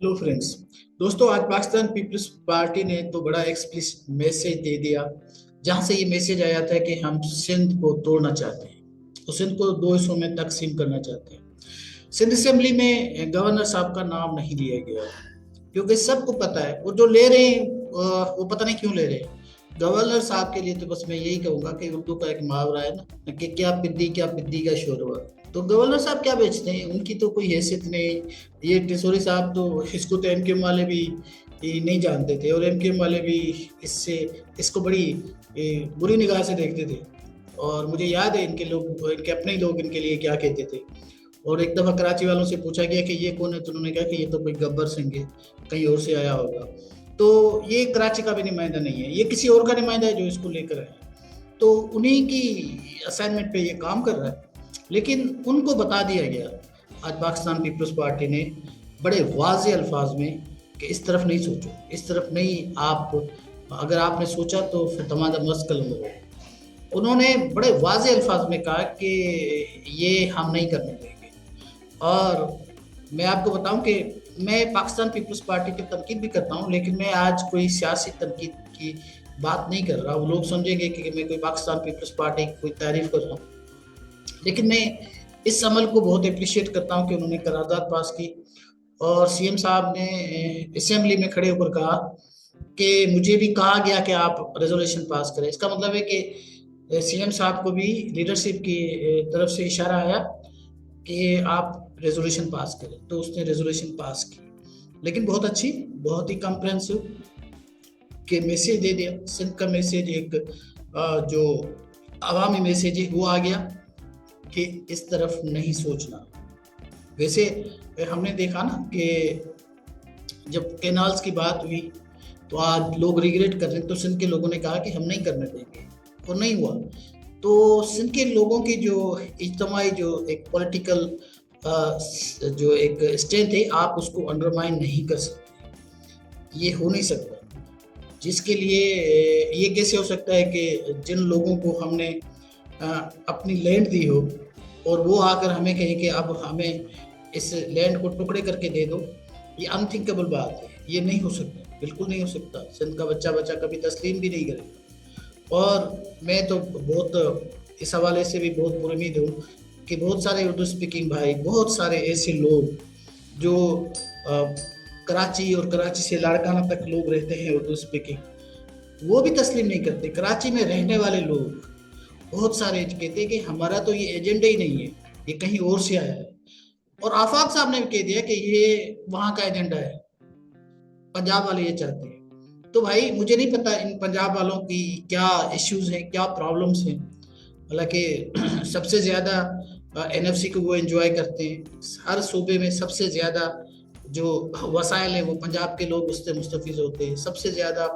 Hello friends. दोस्तों, आज Pakistan peoples party ने तो बड़ा एक्सप्लिसिट मैसेज दे दिया, जहां से ये मैसेज आया था कि हम सिंध को तोड़ना चाहते हैं और सिंध को दो हिस्सों में तकसीम करना चाहते हैं। सिंध असेंबली में गवर्नर साहब का नाम नहीं लिया गया, क्योंकि सबको पता है वो जो ले रहे हैं, वो पता नहीं क्यों ले रहे हैं। गवर्नर साहब के लिए तो बस मैं यही कहूंगा कि उर्दू का एक मुहावरा है ना कि क्या पिद्दी का शोरबा। तो गवर्नर साहब क्या बेचते हैं, उनकी तो कोई हैसियत नहीं। ये टिसोरी साहब तो इसको तो एमकेएम वाले भी नहीं जानते थे, और एमकेएम वाले भी इससे इसको बड़ी बुरी निगाह से देखते थे। और मुझे याद है इनके लोग, इनके अपने ही लोग इनके लिए क्या कहते थे। और एक दफा कराची वालों से पूछा गया कि ये कौन है, तो उन्होंने कहा कि ये तो कोई गब्बर सिंह है, कहीं और से आया होगा। तो ये कराची का भी नुमाइंदा नहीं है, ये किसी और का नुमाइंदा है जो इसको लेकर आया, तो उन्हीं की असाइनमेंट पे ये काम कर रहा है। लेकिन उनको बता दिया गया आज पाकिस्तान पीपल्स पार्टी ने बड़े वाज़े अल्फाज में कि इस तरफ नहीं सोचो, इस तरफ नहीं, आप अगर आपने सोचा तो फिर तमादा मस्त कलम हो। उन्होंने बड़े वाज़े अल्फाज में कहा कि ये हम नहीं करने देंगे। और मैं आपको बताऊं कि मैं पाकिस्तान पीपल्स पार्टी की तनकीद भी करता हूं, लेकिन मैं आज कोई सियासी तनकीद की बात नहीं कर रहा। वो लोग समझेंगे कि मैं कोई पाकिस्तान पीपल्स पार्टी की कोई तारीफ कर रहा हूँ, लेकिन मैं इस अमल को बहुत अप्रिशिएट करता हूं कि उन्होंने करारदाद पास की और सीएम साहब ने असेंबली में खड़े होकर कहा कि मुझे भी कहा गया कि आप रेजोल्यूशन पास करें। इसका मतलब है कि सीएम साहब को भी लीडरशिप की तरफ से इशारा आया कि आप रेजोल्यूशन पास करें, तो उसने रेजोल्यूशन पास की। लेकिन बहुत अच्छी, बहुत ही कॉम्प्रहेंसिव के मैसेज दे दिया। सिंध का मैसेज एक जो अवामी मैसेज है वो आ गया कि इस तरफ नहीं सोचना। वैसे हमने देखा ना कि जब कैनाल्स की बात हुई तो आज लोग रिग्रेट कर रहे हैं, तो सिंध के लोगों ने कहा कि हम नहीं करने देंगे, और नहीं हुआ। तो सिंध के लोगों की जो इज्तमाही जो एक पॉलिटिकल जो एक स्ट्रेंथ है, आप उसको अंडरमाइन नहीं कर सकते, ये हो नहीं सकता। जिसके लिए ये कैसे हो सकता है कि जिन लोगों को हमने अपनी लैंड दी हो और वो आकर हमें कहे कि अब हमें इस लैंड को टुकड़े करके दे दो, ये अनथिंकेबल बात है, ये नहीं हो सकता, बिल्कुल नहीं हो सकता। सिंध का बच्चा बच्चा कभी तस्लीम भी नहीं करेगा। और मैं तो बहुत इस हवाले से भी बहुत पुरउम्मीद हूँ कि बहुत सारे उर्दू स्पीकिंग भाई, बहुत सारे ऐसे लोग जो कराची और कराची से लाड़काना तक लोग रहते हैं उर्दू स्पीकिंग, वो भी तस्लीम नहीं करते। कराची में रहने वाले लोग बहुत सारे कहते हैं कि हमारा तो ये एजेंडा ही नहीं है, ये कहीं और से आया है। और आफाक साहब ने भी कह दिया कि ये वहाँ का एजेंडा है, पंजाब वाले ये चाहते हैं। तो भाई मुझे नहीं पता इन पंजाब वालों की क्या इश्यूज हैं, क्या प्रॉब्लम्स हैं। हालांकि सबसे ज़्यादा एनएफसी को वो एंजॉय करते हैं, हर सूबे में सबसे ज़्यादा जो वसाइल है वो पंजाब के लोग उससे मुस्तफिज होते हैं। सबसे ज़्यादा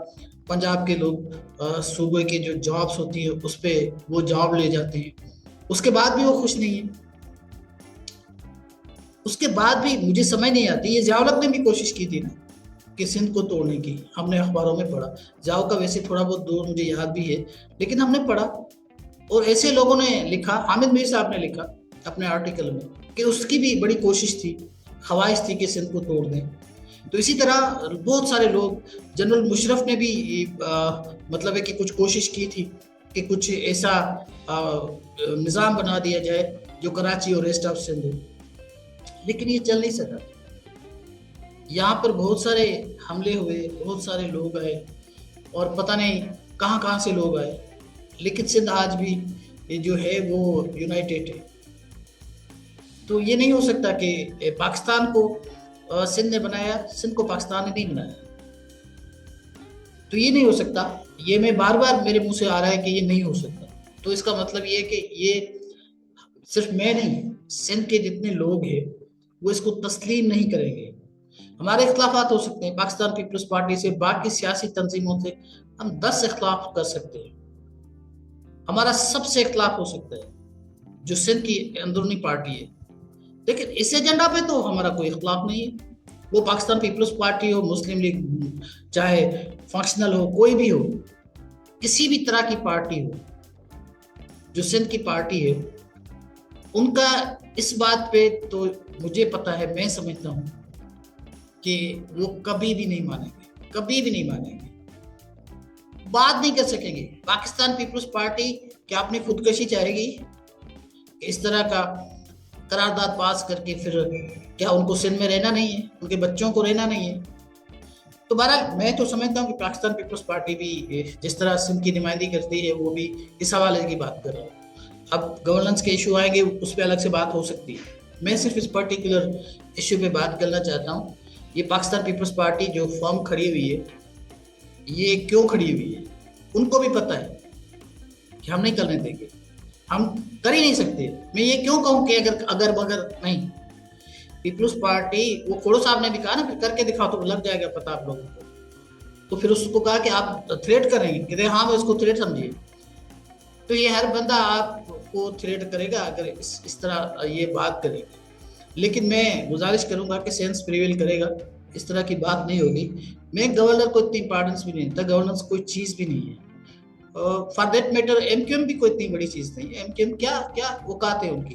पंजाब के लोग सूबे की जो जॉब्स होती है उस पर वो जॉब ले जाते हैं, उसके बाद भी वो खुश नहीं है। उसके बाद भी मुझे समझ नहीं आती, ये ज़ियाउल ने भी कोशिश की थी ना कि सिंध को तोड़ने की, हमने अखबारों में पढ़ा। जाओ का वैसे थोड़ा बहुत दूर मुझे याद भी है, लेकिन हमने पढ़ा और ऐसे लोगों ने लिखा, हामिद मीर साहब ने लिखा अपने आर्टिकल में कि उसकी भी बड़ी कोशिश थी, ख्वाहिश थी कि सिंध को तोड़ दें। तो इसी तरह बहुत सारे लोग, जनरल मुशर्रफ ने भी मतलब है कि कुछ कोशिश की थी कि कुछ ऐसा निज़ाम बना दिया जाए जो कराची और रेस्ट ऑफ सिंध हो, लेकिन ये चल नहीं सका। यहाँ पर बहुत सारे हमले हुए, बहुत सारे लोग आए और पता नहीं कहाँ कहाँ से लोग आए, लेकिन सिंध आज भी जो है वो यूनाइटेड है। तो ये नहीं हो सकता कि पाकिस्तान को सिंध ने बनाया, सिंध को पाकिस्तान ने नहीं बनाया। तो ये नहीं हो सकता, ये मैं बार बार मेरे मुंह से आ रहा है कि ये नहीं हो सकता। तो इसका मतलब ये है कि ये सिर्फ मैं नहीं, सिंध के जितने लोग हैं वो इसको तस्लीम नहीं करेंगे। हमारे इख्तलाफात हो सकते हैं, पाकिस्तान पीपल्स पार्टी से, बाकी सियासी तंजीमों से हम 10 इख्तलाफ कर सकते हैं, हमारा सबसे इख्तलाफ हो सकता है जो सिंध की अंदरूनी पार्टी है, लेकिन इस एजेंडा पे तो हमारा कोई इख्तलाफ नहीं है। वो पाकिस्तान पीपल्स पार्टी हो, मुस्लिम लीग, चाहे फंक्शनल हो, कोई भी हो, किसी भी तरह की पार्टी हो, जो सिंध की पार्टी है, उनका इस बात पे तो मुझे पता है, मैं समझता हूँ کہ وہ کبھی بھی نہیں مانیں گے، کبھی بھی نہیں مانیں گے، بات نہیں کر سکیں گے۔ پاکستان پیپلز پارٹی کیا اپنی خودکشی چاہے گی کہ اس طرح کا قرارداد پاس کر کے پھر کیا ان کو سندھ میں رہنا نہیں ہے، ان کے بچوں کو رہنا نہیں ہے؟ تو بہرحال میں تو سمجھتا ہوں کہ پاکستان پیپلز پارٹی بھی جس طرح سندھ کی نمائندگی کرتی ہے وہ بھی اس حوالے کی بات کر رہا ہے۔ اب گورننس کے ایشو آئیں گے، اس پہ الگ سے بات ہو سکتی ہے، میں صرف اس پرٹیکولر ایشو پہ بات کرنا چاہتا ہوں۔ یہ پاکستان پیپلز پارٹی جو فرم کھڑی ہوئی ہے، یہ کیوں کھڑی ہوئی ہے؟ ان کو بھی پتہ ہے کہ ہم نہیں کرنے دیں گے، ہم کر ہی نہیں سکتے۔ میں یہ کیوں کہوں کہ اگر مگر نہیں، پیپلز پارٹی، وہ کھوڑو صاحب نے بھی کہا نا پھر کر کے دکھاؤ تو لگ جائے گا پتہ آپ لوگوں کو، تو پھر اس کو کہا کہ آپ تھریٹ کریں گے، کہتے ہیں ہاں میں اس کو تھریٹ سمجھیے۔ تو یہ ہر بندہ آپ کو تھریٹ کرے گا اگر اس طرح یہ بات کرے گا، لیکن میں گزارش کروں گا کہ سینس پریویل کرے گا، اس طرح کی بات نہیں ہوگی۔ میں گورنر کو اتنی امپارٹنس بھی نہیں دیتا، گورننس کوئی چیز بھی نہیں ہے، for that matter M Q M بھی کوئی اتنی بڑی چیز نہیں ہے۔ ایم کیو ایم کیا اوقات ہے ان کی؟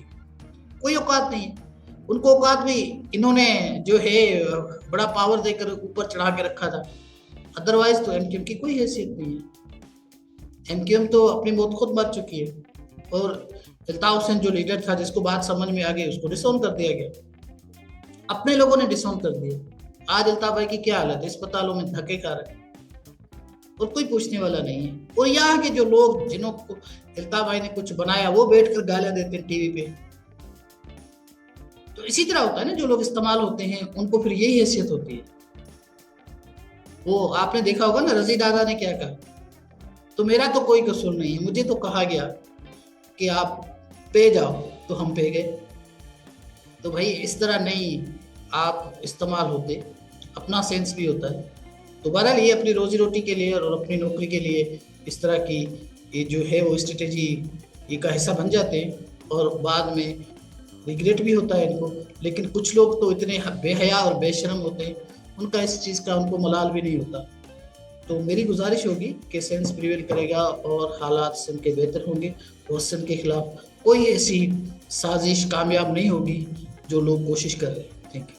کوئی اوقات نہیں ہے ان کو، اوقات بھی انہوں نے جو ہے بڑا پاور دے کر اوپر چڑھا کے رکھا تھا، ادروائز تو ایم کیو ایم کی کوئی حیثیت نہیں ہے۔ ایم کیو ایم تو اپنی موت خود مر چکی ہے، اور الطاف حسین جو لیڈر تھا جس کو بات سمجھ میں آ گئی اس کو ڈس آن کر دیا گیا، اپنے لوگوں نے ڈس آن کر دیا۔ آج الطاف بھائی کی کیا حالت ہے؟ اسپتالوں میں دھکے کھا رہے ہیں اور کوئی پوچھنے والا نہیں ہے۔ اور یہاں کے جو لوگ جنہوں کو الطاف بھائی نے کچھ بنایا وہ بیٹھ کر گالیاں دیتے ہیں ٹی وی پہ۔ تو اسی طرح ہوتا ہے نا، جو لوگ استعمال ہوتے ہیں ان کو پھر یہی حیثیت ہوتی ہے۔ وہ آپ نے دیکھا ہوگا نا رضی دادا نے کیا کہا، تو میرا تو کوئی قصور نہیں ہے، مجھے تو کہا گیا کہ آپ پہ جاؤ تو ہم پہ گئے۔ تو بھائی اس طرح نہیں آپ استعمال ہوتے، اپنا سینس بھی ہوتا ہے۔ تو بہرحال یہ اپنی روزی روٹی کے لیے اور اپنی نوکری کے لیے اس طرح کی یہ جو ہے وہ اسٹریٹجی یہ کا حصہ بن جاتے ہیں، اور بعد میں ریگریٹ بھی ہوتا ہے ان کو۔ لیکن کچھ لوگ تو اتنے بے حیا اور بے شرم ہوتے ہیں، ان کا اس چیز کا ان کو ملال بھی نہیں ہوتا۔ تو میری گزارش ہوگی کہ سینس پریویل کرے گا اور حالات سندھ کے بہتر ہوں گے، اور سندھ کے خلاف کوئی ایسی سازش کامیاب نہیں ہوگی جو لوگ کوشش کر رہے ہیں۔ Thank you.